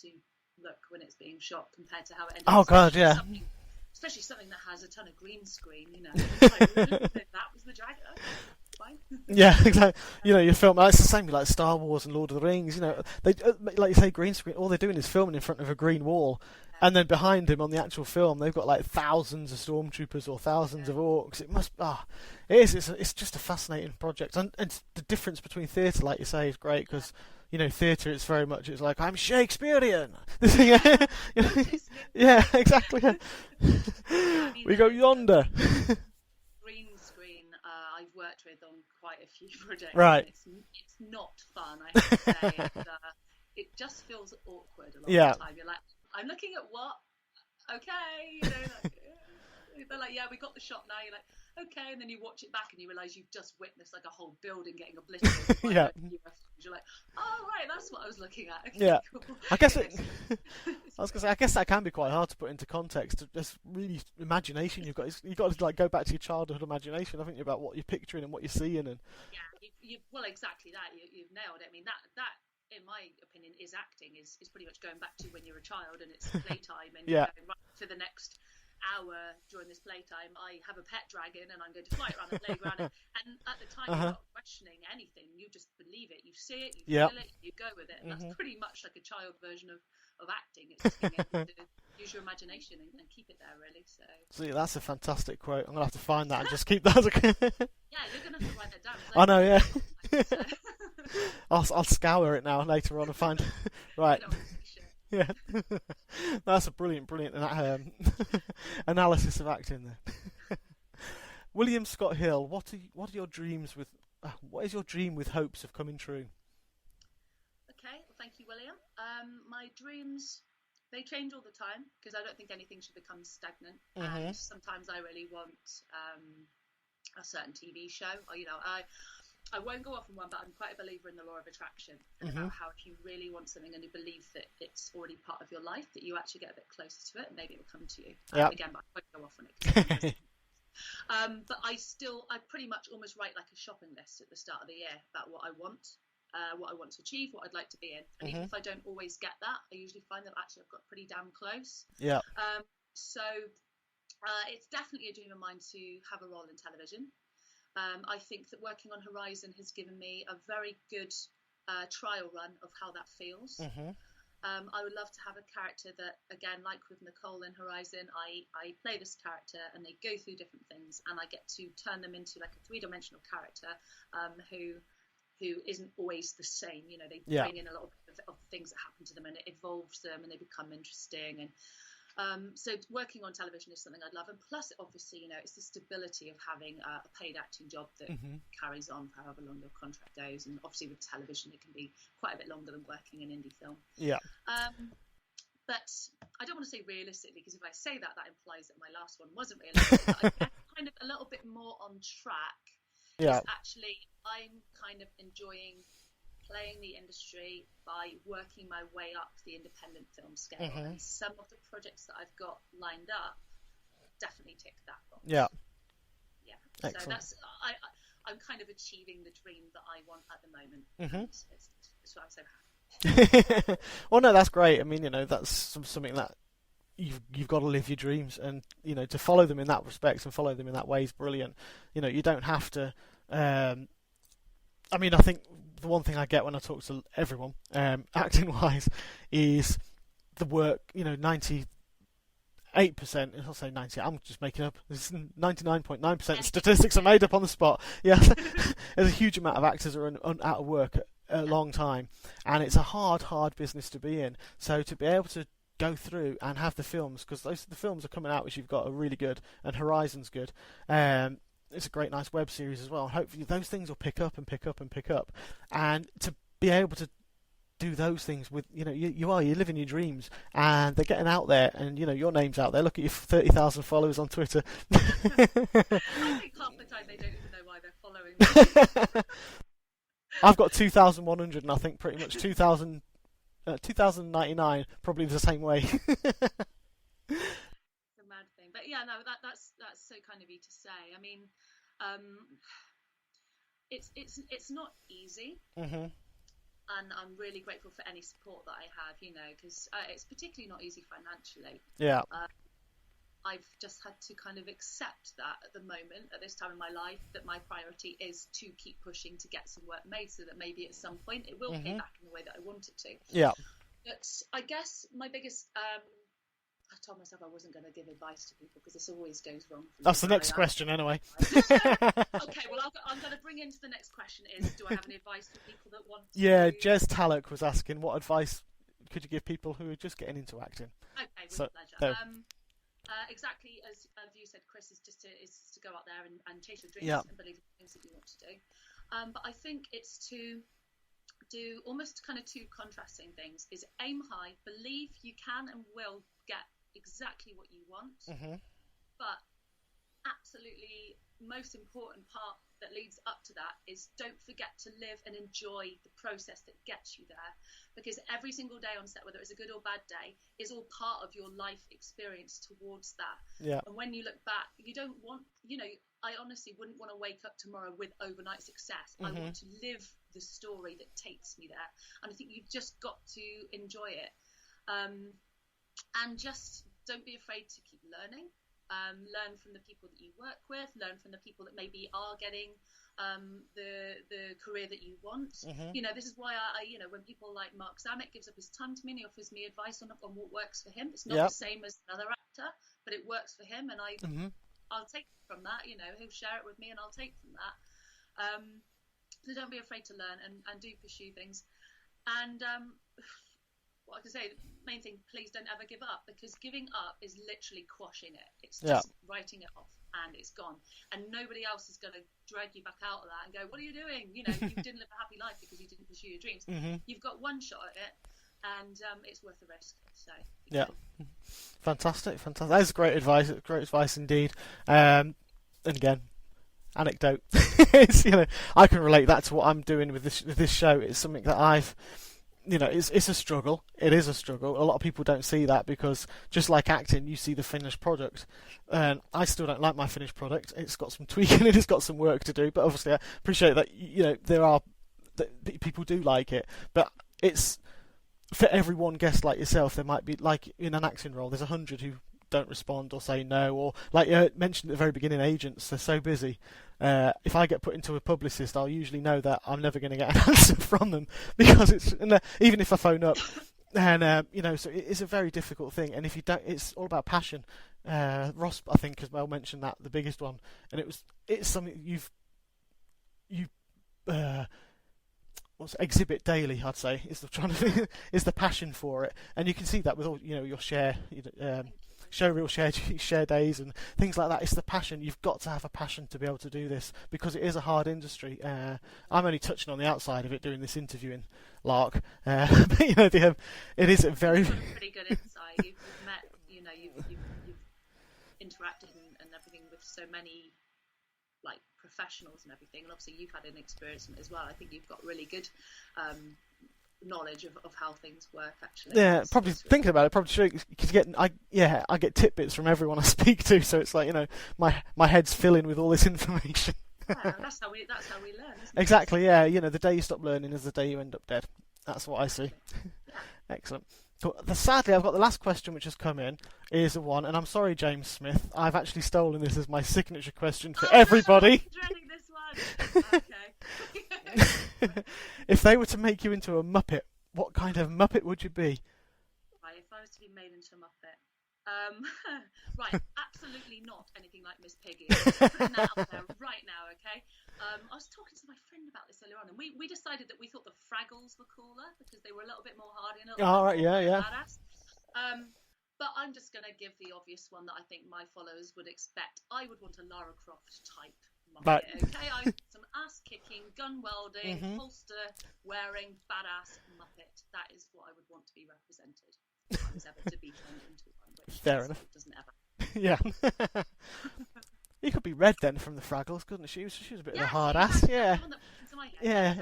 to look when it's being shot compared to how it ended. Oh God, yeah. Especially something that has a ton of green screen, that was the dragon. Okay, fine. Yeah, exactly. You film. It's the same with like Star Wars and Lord of the Rings. They like you say, green screen. All they're doing is filming in front of a green wall, and then behind him on the actual film, they've got like thousands of stormtroopers or thousands of orcs. It must. It is. It's just a fascinating project, and the difference between theatre, like you say, is great because. Theatre, it's very much, it's like, I'm Shakespearean. Yeah, exactly. We go yonder. Green screen, I've worked with on quite a few projects. Right. It's not fun, I have to say. It just feels awkward a lot of the time. You're like, I'm looking at what? Okay. They're like, yeah, we got the shot now. You're like, okay, and then you watch it back and you realise you've just witnessed like a whole building getting obliterated. You're like, oh right, that's what I was looking at. Okay, cool. I guess I was gonna say, I guess that can be quite hard to put into context. Just really imagination you've got. You've got to like go back to your childhood imagination, haven't you, about what you're picturing and what you're seeing and. Yeah, well, exactly that. You've nailed it. I mean, that in my opinion is acting. Is pretty much going back to when you're a child and it's playtime and you're going right for the next hour during this playtime. I have a pet dragon and I'm going to fly it around the playground, and at the time you're not questioning anything, you just believe it, you see it, you feel it, you go with it, and that's pretty much like a child version of acting. It's just being able to use your imagination and keep it there, really. So that's a fantastic quote. I'm gonna have to find that and just keep that as a yeah, you're gonna have to write that down. I know, yeah. I'll scour it now later on and find right. Yeah, that's a brilliant analysis of acting there. William Scott Hill, what are your dreams with? What is your dream with hopes of coming true? Okay, well, thank you, William. My dreams, they change all the time because I don't think anything should become stagnant. And sometimes I really want a certain TV show. Or, I won't go off on one, but I'm quite a believer in the law of attraction and about how if you really want something and you believe that it's already part of your life, that you actually get a bit closer to it and maybe it will come to you. Again, but I won't go off on it. But I pretty much almost write like a shopping list at the start of the year about what I want to achieve, what I'd like to be in. And even if I don't always get that, I usually find that actually I've got pretty damn close. Yeah. So it's definitely a dream of mine to have a role in television. I think that working on Horizon has given me a very good trial run of how that feels. I would love to have a character that, again, like with Nicole in Horizon, I play this character and they go through different things and I get to turn them into like a three-dimensional character who isn't always the same. They bring in a lot of things that happen to them and it evolves them and they become interesting. And so working on television is something I'd love, and plus obviously it's the stability of having a paid acting job that carries on for however long your contract goes, and obviously with television it can be quite a bit longer than working in indie film. But I don't want to say realistically, because if I say that implies that my last one wasn't realistic. But I guess kind of a little bit more on track. Actually I'm kind of enjoying playing the industry by working my way up the independent film scale, and some of the projects that I've got lined up definitely tick that box. So that's I'm kind of achieving the dream that I want at the moment. It's why I'm so happy. Well, no, that's great. I mean, that's something that you've got to live your dreams, and to follow them in that respect and follow them in that way is brilliant. You don't have to. I mean, I think the one thing I get when I talk to everyone, acting-wise, is the work. 98%. I'll say 90. I'm just making up. This is 99.9% statistics are made up on the spot. Yeah, there's a huge amount of actors who are out of work a long time, and it's a hard business to be in. So to be able to go through and have the films, because the films are coming out which you've got are really good, and Horizon's good. It's a great, nice web series as well. Hopefully those things will pick up, and to be able to do those things with, you're living your dreams, and they're getting out there, and your name's out there. Look at your 30,000 followers on Twitter. I think half the time they don't even know why they're following me. I've got 2,100, and I think pretty much 2,099 probably the same way. But yeah, no, that's so kind of you to say. I mean, it's not easy. and I'm really grateful for any support that I have, because it's particularly not easy financially. Yeah. I've just had to kind of accept that at the moment, at this time in my life, that my priority is to keep pushing to get some work made, so that maybe at some point it will pay back in the way that I want it to. Yeah. But I guess my biggest, I told myself I wasn't going to give advice to people because this always goes wrong. That's the next question anyway. Okay, well, I'm going to bring into the next question is, do I have any advice for people that want to... Yeah, Jez Tallock was asking, what advice could you give people who are just getting into acting? Okay, with pleasure. Exactly as you said, Chris, is just to go out there and chase your dreams and believe in the things that you want to do. But I think it's to do almost kind of two contrasting things: is aim high, believe you can and will get exactly what you want, but absolutely most important part that leads up to that is don't forget to live and enjoy the process that gets you there, because every single day on set, whether it's a good or bad day, is all part of your life experience towards that. And when you look back, you don't want, I honestly wouldn't want to wake up tomorrow with overnight success. I want to live the story that takes me there, and I think you've just got to enjoy it, and just don't be afraid to keep learning. Learn from the people that you work with, learn from the people that maybe are getting the career that you want. This is why I when people like Mark Zamek gives up his time to me and he offers me advice on what works for him. It's not the same as another actor, but it works for him, and I'll take from that. He'll share it with me and I'll take from that. So don't be afraid to learn and do pursue things. And what I can say, the main thing, please don't ever give up, because giving up is literally quashing it. It's just writing it off and it's gone. And nobody else is going to drag you back out of that and go, what are you doing? You didn't live a happy life because you didn't pursue your dreams. You've got one shot at it, and it's worth the risk. So fantastic. That's great advice. Great advice indeed. And again, anecdote. It's, I can relate that to what I'm doing with this show. It's something that I've, it's a struggle. It is a struggle. A lot of people don't see that, because just like acting, you see the finished product. And I still don't like my finished product. It's got some tweaking. It's got some work to do. But obviously, I appreciate that. People do like it. But it's for every one guest like yourself. There might be, like in an acting role, there's 100 who don't respond or say no, or like you mentioned at the very beginning, agents, they're so busy. If I get put into a publicist, I'll usually know that I'm never going to get an answer from them, because it's even if I phone up, and so it's a very difficult thing. And if you don't, it's all about passion. Ross, I think, as well mentioned that, the biggest one, and it's something you exhibit daily. I'd say is the passion for it, and you can see that with all your showreel share days and things like that. It's the passion. You've got to have a passion to be able to do this, because it is a hard industry. I'm only touching on the outside of it doing this interviewing, Lark. But it is a very pretty good insight. You've met, you've interacted and everything with so many like professionals and everything, and obviously you've had an experience in it as well. I think you've got really good knowledge of how things work, actually. Yeah, probably thinking about it, probably true, because I get tidbits from everyone I speak to, so it's like my head's filling with all this information. Yeah, that's how we learn, isn't it? Exactly. Yeah, the day you stop learning is the day you end up dead. That's what I see. Yeah. Excellent. But sadly, I've got the last question which has come in is one, and I'm sorry, James Smith, I've actually stolen this as my signature question for everybody. No, I'm dreading this one. Okay. If they were to make you into a Muppet, what kind of Muppet would you be? Right, if I was to be made into a Muppet, right, absolutely not anything like Miss Piggy. Putting that out there right now, okay? I was talking to my friend about this earlier on, and we decided that we thought the Fraggles were cooler because they were a little bit more hardy and a little bit more badass. But I'm just going to give the obvious one that I think my followers would expect. I would want a Lara Croft type Muppet, okay? I want some ass-kicking, gun-welding, holster-wearing, badass Muppet. That is what I would want to be represented. If I was ever to be turned into one, which fair enough. Doesn't ever. Yeah. You could be Red then from the Fraggles, couldn't she? She was a bit of a hard ass. Yeah.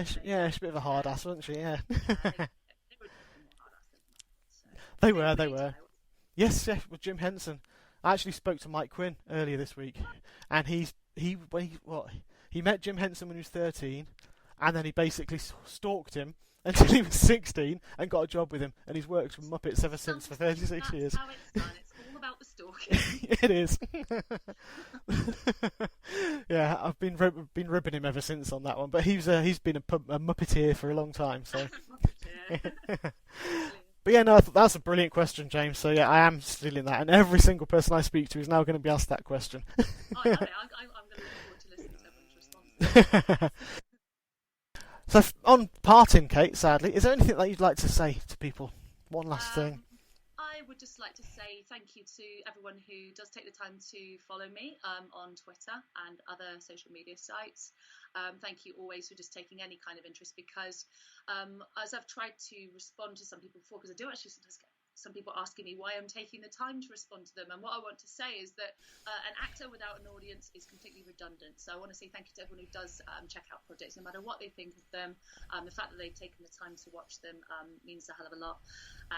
She's a bit of a hard ass, wasn't she? Yeah. They were. Yes, with Jim Henson. I actually spoke to Mike Quinn earlier this week, and he met Jim Henson when he was 13, and then he basically stalked him until he was 16 and got a job with him, and he's worked with Muppets ever since for 36 years. That's how it's done. It's all about the stalking. It is. Yeah, I've been ribbing him ever since on that one, but he's been a Muppeteer for a long time, so. But yeah, no, that's a brilliant question, James. So yeah, I am stealing that, and every single person I speak to is now going to be asked that question. I love it. I'm going to look forward to listening to everyone's responses. So on parting, Kate, sadly, is there anything that you'd like to say to people? One last thing. I would just like to say thank you to everyone who does take the time to follow me on Twitter and other social media sites. Thank you always for just taking any kind of interest, because as I've tried to respond to some people before, because I do actually sometimes get some people asking me why I'm taking the time to respond to them, and what I want to say is that an actor without an audience is completely redundant. So I want to say thank you to everyone who does check out projects, no matter what they think of them. The fact that they've taken the time to watch them means a hell of a lot.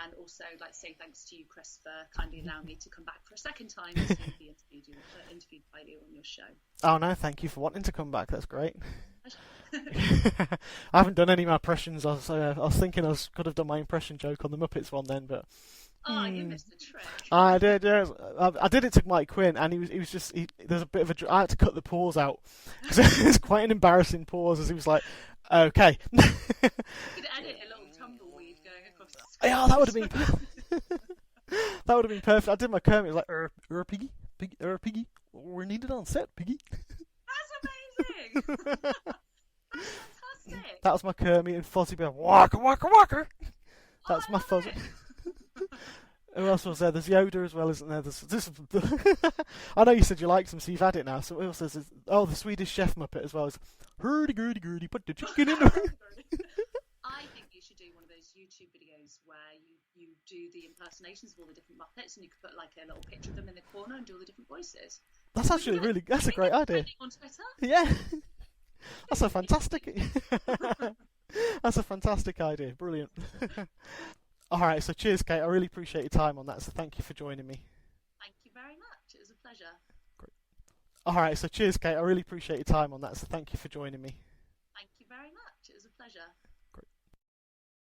And also I'd like to say thanks to you, Chris, for kindly allowing me to come back for a second time to be interviewed by you on your show. Oh no, thank you for wanting to come back. That's great. I haven't done any of my impressions. I was thinking could have done my impression joke on the Muppets one then, but you missed the trick. I did. Yeah, I did it to Mike Quinn, and he was just there's a bit of I had to cut the pause out because it was quite an embarrassing pause as he was like, "Okay." You could edit a little tumbleweed going across the screen. Yeah, that would have been that would have been perfect. I did my Kermit. It was like, piggy, piggy, we're needed on set, piggy. That's amazing. That's fantastic. That was my Kermit, and Fozzie being waka waka waka. That's my Fozzie. Who else was there? There's Yoda as well, isn't there? I know you said you liked them, so you've had it now. So what else is? The Swedish Chef Muppet as well. Hurdy-gurdy-gurdy, put the chicken in. I think you should do one of those YouTube videos where you do the impersonations of all the different Muppets, and you could put like a little picture of them in the corner and do all the different voices. That's actually that's a great idea. On Twitter? Yeah. That's a fantastic That's a fantastic idea. Brilliant. Alright, so cheers, Kate. I really appreciate your time on that, so thank you for joining me. Thank you very much. It was a pleasure. Great. Alright, so cheers, Kate. I really appreciate your time on that, so thank you for joining me.